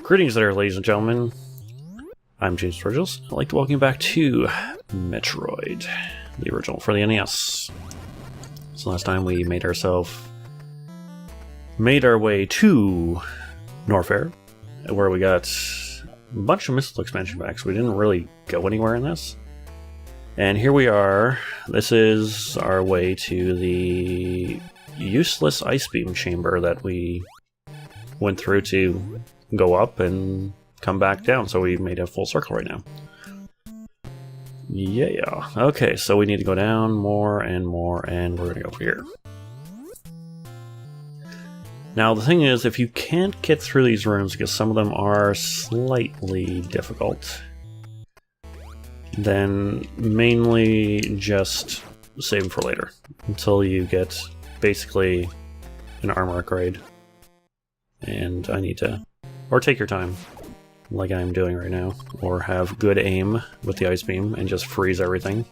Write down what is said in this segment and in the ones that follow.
Greetings there, ladies and gentlemen. I'm James Virgils. I'd like to welcome you back to Metroid, the original for the NES. So last time we made our way to Norfair, where we got a bunch of missile expansion packs. We didn't really go anywhere in this. And here we are. This is our way to the useless ice beam chamber that we went through to go up and come back down. So we made a full circle right now. Yeah. Okay, so we need to go down more and more, and we're gonna go over here. Now the thing is, if you can't get through these rooms, because some of them are slightly difficult, then mainly just save them for later, until you get basically an armor upgrade. And I need to, or take your time, like I'm doing right now, or have good aim with the ice beam and just freeze everything.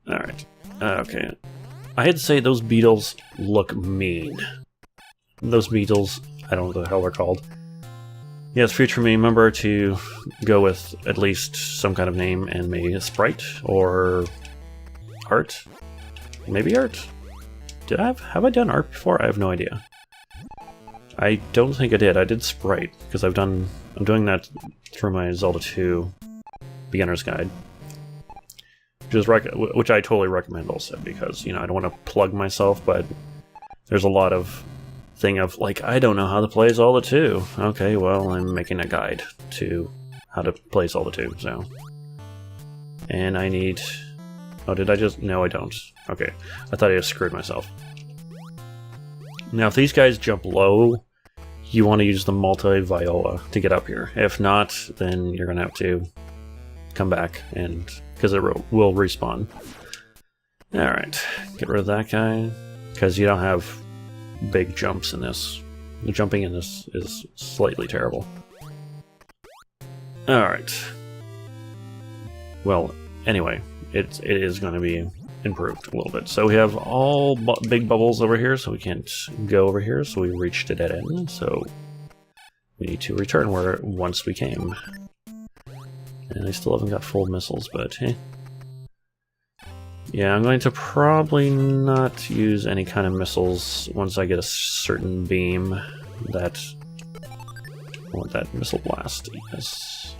Alright, okay. I had to say those beetles look mean. Those beetles, I don't know what the hell they're called. Yes, future me, remember to go with at least some kind of name and maybe a sprite or art. Maybe art? Have I done art before? I have no idea. I don't think I did. I did sprite because I'm doing that through my Zelda 2 beginner's guide, which I totally recommend also, because, you know, I don't want to plug myself, but there's a lot of thing of like, I don't know how to play Zelda 2. Okay, well, I'm making a guide to how to play Zelda 2, so. And I need... Oh, did I just... No, I don't. Okay, I thought I just screwed myself. Now, if these guys jump low, you want to use the multi-viola to get up here. If not, then you're going to have to come back, and because it will respawn. Alright, get rid of that guy, because you don't have big jumps in this. The jumping in this is slightly terrible. Alright. Well, anyway, it is going to be improved a little bit. So we have all big bubbles over here, so we can't go over here, so we reached a dead end, so we need to return where once we came. And I still haven't got full missiles, but eh. Yeah, I'm going to probably not use any kind of missiles once I get a certain beam that... I want that missile blast, yes.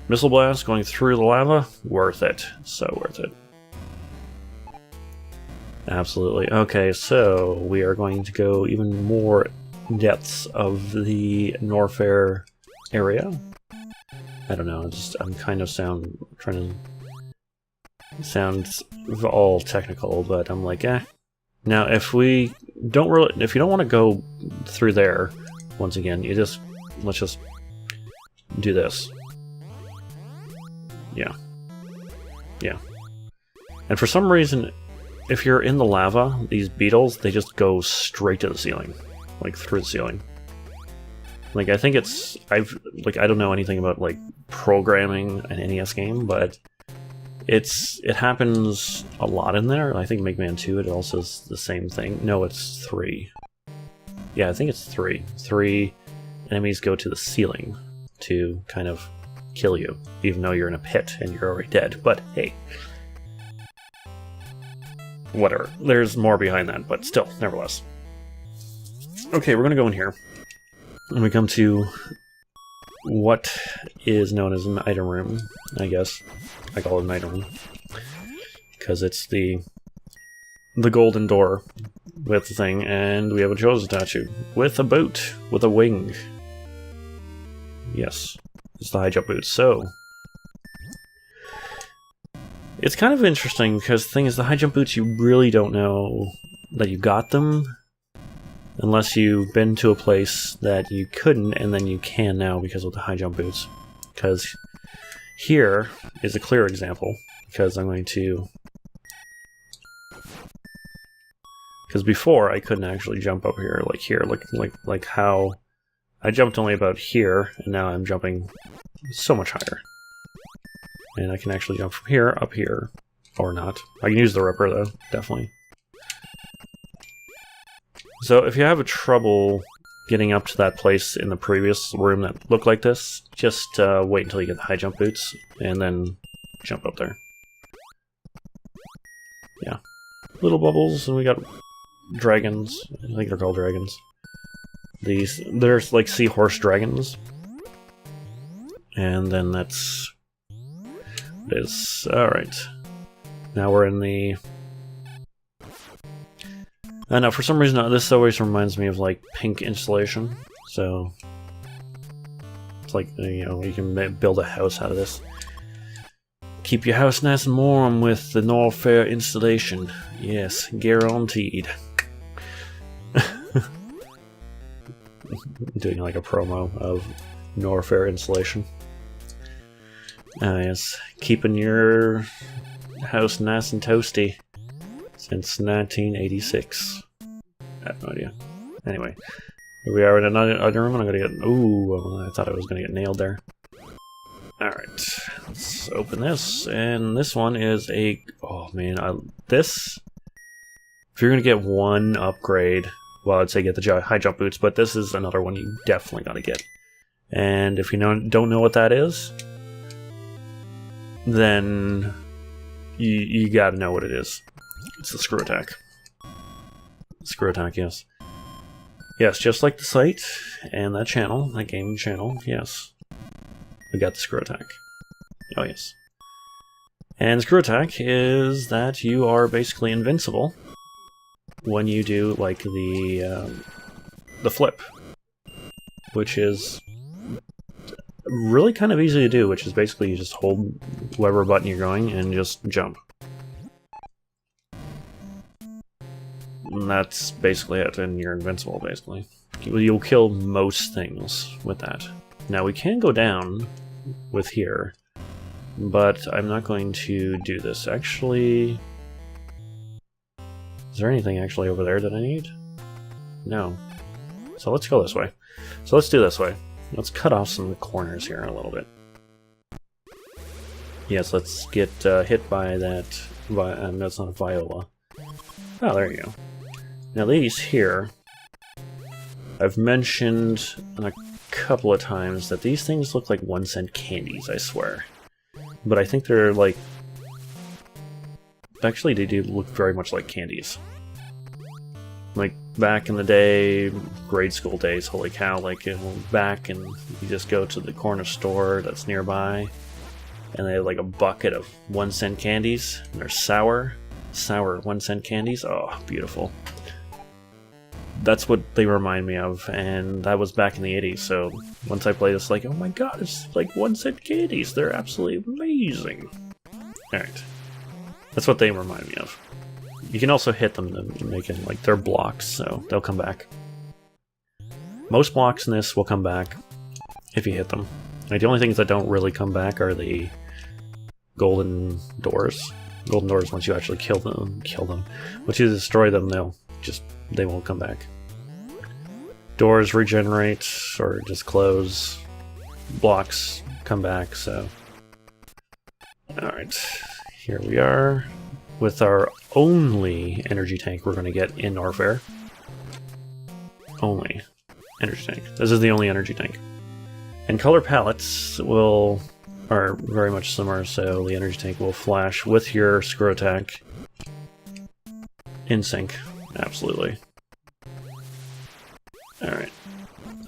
Missile blast going through the lava, worth it. So worth it. Absolutely. Okay, so we are going to go even more depths of the Norfair area. I don't know, I'm kind of trying to sound all technical, but I'm like, eh. Now, if you don't want to go through there, once again, let's just do this. Yeah. Yeah. And for some reason, if you're in the lava, these beetles, they just go straight to the ceiling. Like, through the ceiling. Like, I think I don't know anything about, like, programming an NES game, but it happens a lot in there. I think Mega Man 2, it also is the same thing. No, it's 3. Yeah, I think it's 3. 3 enemies go to the ceiling to kind of kill you, even though you're in a pit and you're already dead. But hey, whatever. There's more behind that, but still, nevertheless. Okay, we're gonna go in here, and we come to what is known as an item room, I guess. I call it an item room because it's the golden door with the thing, and we have a Chozo statue with a boot with a wing. Yes. It's the high jump boots. So it's kind of interesting because the thing is, the high jump boots, you really don't know that you got them unless you've been to a place that you couldn't, and then you can now because of the high jump boots. Because here is a clear example, because I'm going to... Because before I couldn't actually jump up here, like here, like how I jumped only about here, and now I'm jumping so much higher. And I can actually jump from here up here, or not. I can use the ripper though, definitely. So if you have trouble getting up to that place in the previous room that looked like this, just wait until you get the high jump boots, and then jump up there. Yeah. Little bubbles, and we got dragons. I think they're called dragons. There's like seahorse dragons. And then that's this. Alright. Now we're in the... I know, for some reason, this always reminds me of, like, pink installation. So, it's like, you know, you can build a house out of this. Keep your house nice and warm with the Norfair installation. Yes, guaranteed. Doing, like, a promo of Norfair installation. Yes, keeping your house nice and toasty. Since 1986. I have no idea. Anyway, here we are in another room, and I'm gonna get... Ooh, I thought I was gonna get nailed there. Alright, let's open this, and this one is a... Oh man, this... If you're gonna get one upgrade, well, I'd say get the high jump boots, but this is another one you definitely gotta get. And if you don't know what that is, then you gotta know what it is. It's the Screwattack. Screwattack, yes. Yes, just like the site and that channel, that gaming channel, yes. We got the Screwattack. Oh, yes. And the Screwattack is that you are basically invincible when you do, like, the flip. Which is really kind of easy to do, which is basically you just hold whatever button you're going and just jump. And that's basically it, and you're invincible, basically. You'll kill most things with that. Now, we can go down with here, but I'm not going to do this. Actually... Is there anything actually over there that I need? No. So let's go this way. So let's do this way. Let's cut off some corners here a little bit. Yes, let's get hit by that... that's not a viola. Oh, there you go. Now these here, I've mentioned a couple of times that these things look like 1-cent candies, I swear. But I think they're like... Actually, they do look very much like candies. Like, back in the day, grade school days, holy cow, like, you know, back and you just go to the corner store that's nearby, and they have like a bucket of 1-cent candies, and they're sour 1-cent candies. Oh, beautiful. That's what they remind me of, and that was back in the 80s, so once I play this, like, oh my god, it's like 1-cent candies, they're absolutely amazing. Alright. That's what they remind me of. You can also hit them to make it, like, they're blocks, so they'll come back. Most blocks in this will come back if you hit them. Like, the only things that don't really come back are the golden doors. Golden doors, once you actually kill them. Once you destroy them, they won't come back. Doors regenerate, or just close. Blocks come back, so... Alright, here we are, with our only energy tank we're going to get in Norfair. Only energy tank. This is the only energy tank. And color palettes are very much similar, so the energy tank will flash with your Screwattack in sync. Absolutely. Alright.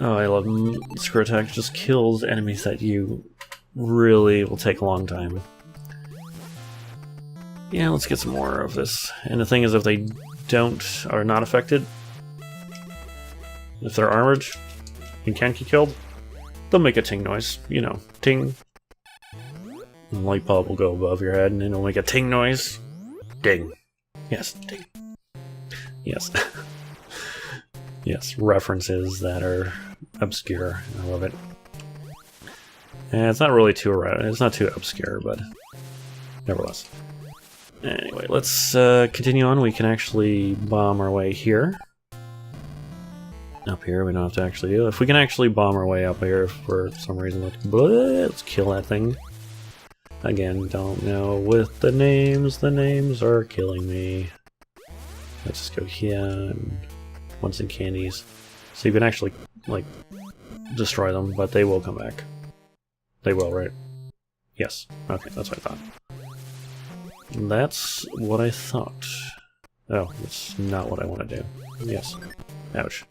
Oh, I love Screwattack. Just kills enemies that you really will take a long time. Yeah, let's get some more of this. And the thing is, if they are not affected, if they're armored and can't get killed, they'll make a ting noise. You know, ting. And the light bulb will go above your head and it'll make a ting noise. Ding. Yes, ding. Yes. Yes, references that are obscure. I love it. And it's not really it's not too obscure, but nevertheless. Anyway, let's continue on. We can actually bomb our way here. Up here, we don't have to actually do it. If we can actually bomb our way up here for some reason, let's kill that thing. Again, don't know with the names are killing me. Let's just go here and 1-cent candies. So you can actually, like, destroy them, but they will come back. They will, right? Yes. Okay, that's what I thought. That's what I thought. Oh, that's not what I want to do. Yes. Ouch.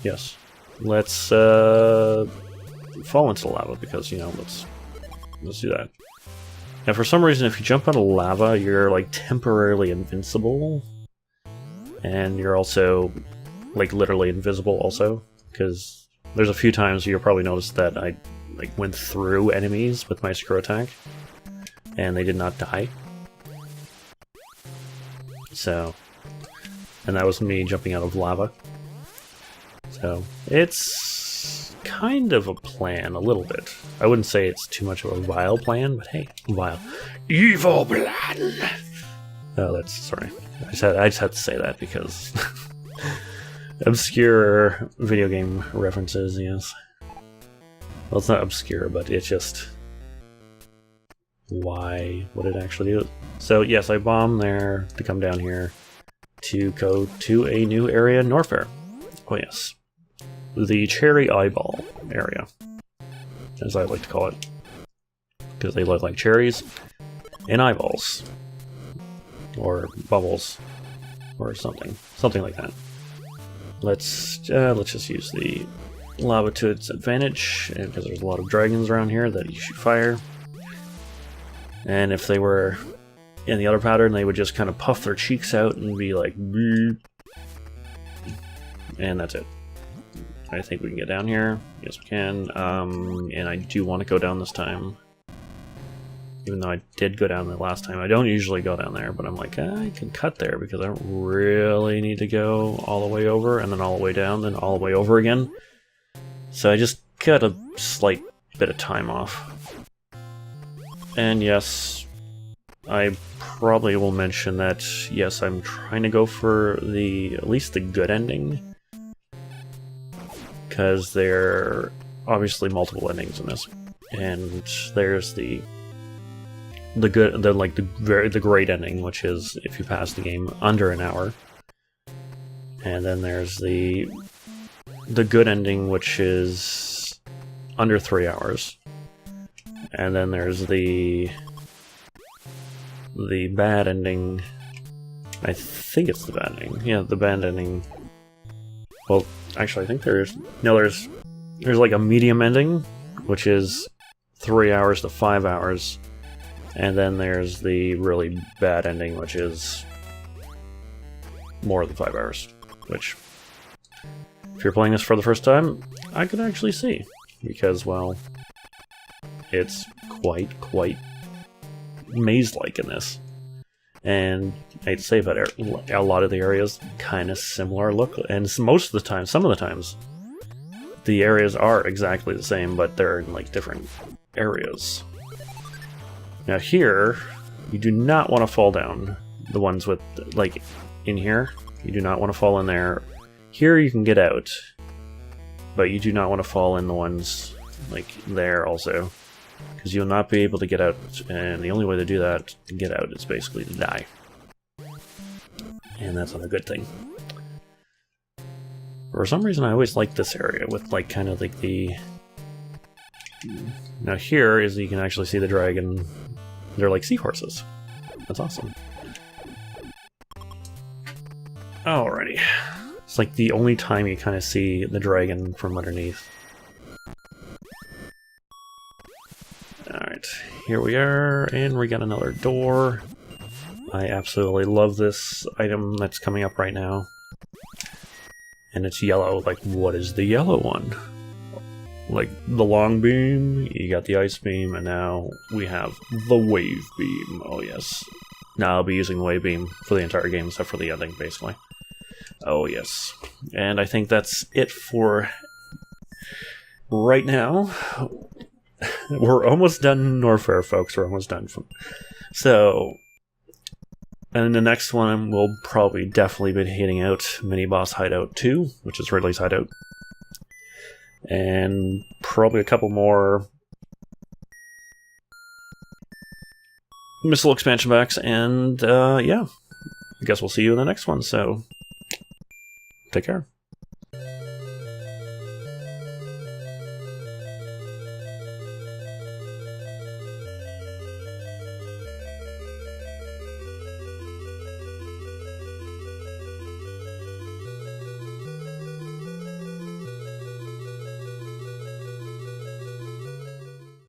Yes. Let's, fall into the lava, because, you know, let's do that. Now, for some reason, if you jump out of lava, you're, like, temporarily invincible. And you're also, like, literally invisible also. Because there's a few times you'll probably notice that I, like, went through enemies with my Screwattack. And they did not die. So... And that was me jumping out of lava. So, it's kind of a plan, a little bit. I wouldn't say it's too much of a vile plan, but hey, vile. Evil plan! Oh, that's... sorry. I just had to say that because... obscure video game references, yes. Well, it's not obscure, but it's just... why would it actually do it? So, yes, I bombed there to come down here to go to a new area in Norfair. Oh, yes. The Cherry Eyeball area, as I like to call it. Because they look like cherries and eyeballs. Or bubbles. Or something. Something like that. Let's just use the lava to its advantage, because there's a lot of dragons around here that you shoot fire. And if they were in the other pattern, they would just kind of puff their cheeks out and be like, "Bleh." And that's it. I think we can get down here. Yes, we can. And I do want to go down this time. Even though I did go down the last time. I don't usually go down there, but I'm like, I can cut there because I don't really need to go all the way over, and then all the way down, then all the way over again. So I just cut a slight bit of time off. And yes, I probably will mention that, yes, I'm trying to go for at least the good ending. Because there are obviously multiple endings in this. And there's the great ending, which is if you pass the game under an hour. And then there's the good ending, which is under 3 hours. And then there's the bad ending. I think it's the bad ending. Yeah, the bad ending. Well, actually, I think there's like a medium ending, which is 3 hours to 5 hours. And then there's the really bad ending, which is more than 5 hours. Which, if you're playing this for the first time, I can actually see. Because, well, it's quite maze-like in this. And I hate to say, but a lot of the areas kind of similar look. And most of the time, some of the times, the areas are exactly the same, but they're in, like, different areas. Now here, you do not want to fall down. The ones with, like, in here, you do not want to fall in there. Here you can get out, but you do not want to fall in the ones, like, there also. Because you'll not be able to get out, and the only way to do that, to get out, is basically to die. And that's not a good thing. For some reason, I always like this area, with, like, kind of like the... Now here is you can actually see the dragon. They're like seahorses. That's awesome. Alrighty. It's like the only time you kind of see the dragon from underneath. Alright, here we are, and we got another door. I absolutely love this item that's coming up right now. And it's yellow. Like, what is the yellow one? Like, the long beam, you got the ice beam, and now we have the wave beam. Oh, yes. Now I'll be using the wave beam for the entire game, except for the ending, basically. Oh, yes. And I think that's it for right now. We're almost done Norfair, folks. We're almost done. So, and the next one, we'll probably definitely be hitting out Mini-Boss Hideout 2, which is Ridley's Hideout. And probably a couple more missile expansion packs, and yeah, I guess we'll see you in the next one, so take care.